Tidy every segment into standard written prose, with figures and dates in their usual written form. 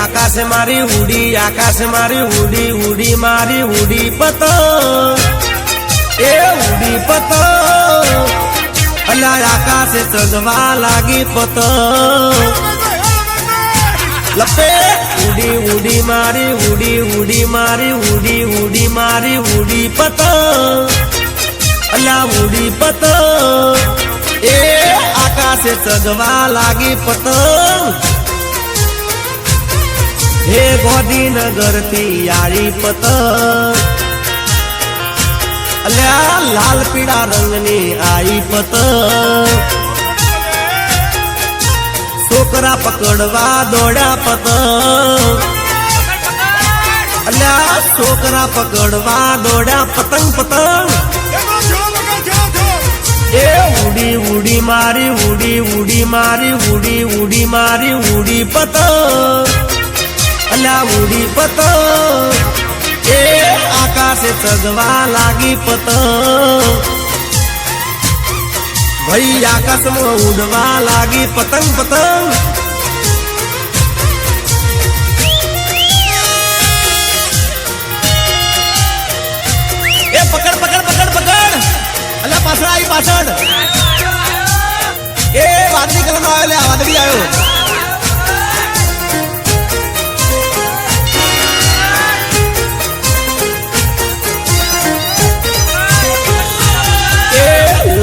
आकाश मारी उड़ी, आकाश मारी उड़ी, उड़ी मारी उड़ी पतंग, ए उड़ी पतंग, अला आकाश चगवा लागी पतंग, लपे उड़ी उड़ी मारी उड़ी, उड़ी मारी उड़ी, उड़ी मारी उड़ी पतंग, अला उड़ी पतंग, ए आकाश चगवा लागी पतंग, हे गांधीनगर थी आई पतंग, अल्या लाल पीड़ा रंगनी आई पतंग, छोकरा पकड़वा दौड़ा पतंग, अल्या छोकरा पकड़वा दौड़ा पतंग पतंग, ए उड़ी उड़ी मारी उड़ी, उड़ी मारी उड़ी, उड़ी मारी उड़ी पतंग, अला उड़ी पतंग, ए आकाश चगवा लागी पतंग, भाई आकाश में उड़वा लागी पतंग पतंग, ए पकड़ पकड़ पकड़ पकड़, अला पाछड़ आई पाछड़, ए वादળી कलर आयो ले वादળી आयो,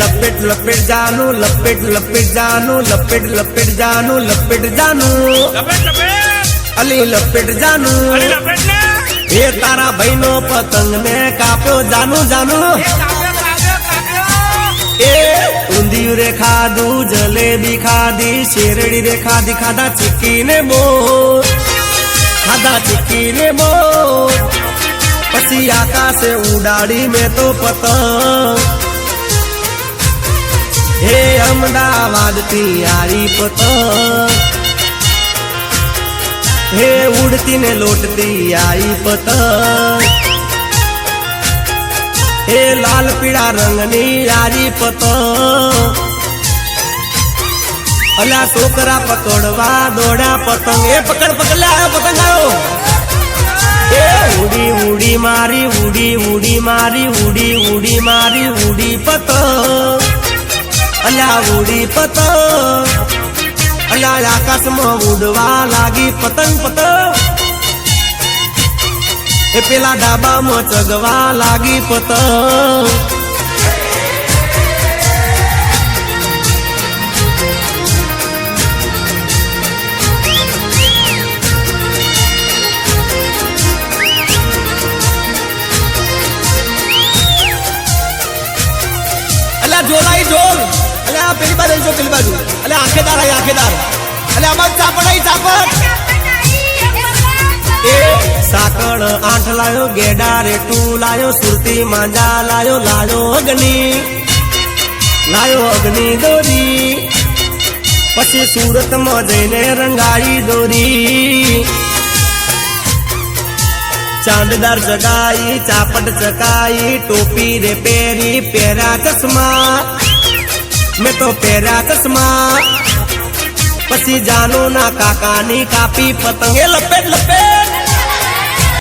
लपेट लपेट जानू, लपेट लपेट जानू, लपेट लपेट जानू, लपेट जानू, अली लपेट जानू, ये तारा बहनो पतंग में काप्यो जानू जानू, ए ऊंधियू रे खादू, जलेबी खादी, शेरड़ी रे खादी, खादा चिक्की ने मोर, खादा चिक्की ने मोर, पसी आकाश उड़ाड़ी में तो पतंग, हे अहमदाबाद थी आई पतंग, हे उड़ती ने लौटती आई पतंग, हे लाल पीड़ा रंगनी आई पतंग, अला छोकरा पकड़वा दौड़ा पतंग, ए पकड़ पकड़ ले आयो पतंग आयो, ए उड़ी उड़ी मारी उड़ी, उड़ी मारी उड़ी, उड़ी मारी उड़ी पतंग, अला उड़ी पतंग, अला आकाश में उड़वा लागी पतंग पतंग, ए पेला डाबा में चगवा लागी पतंग, अला जोलाई जोल, अला पेली बाजू जो पेली बाजू, अला आखेदार आई आखेदार, अला आमार चापड़ आई चापड़, ए साकड़ आठ लायो, गेडा रे टू लायो, सुरती मांजा लायो, लायो अग्नि दोरी, पछी सूरत में जईने रंगाई दोरी, चांददार जगाई, चापट चकाई, टोपी रे पेरी, पेरा चश्मा, मैं तो पेरा चश्मा, पसी जानो ना काकानी कापी पतंगे लपेट लपेट,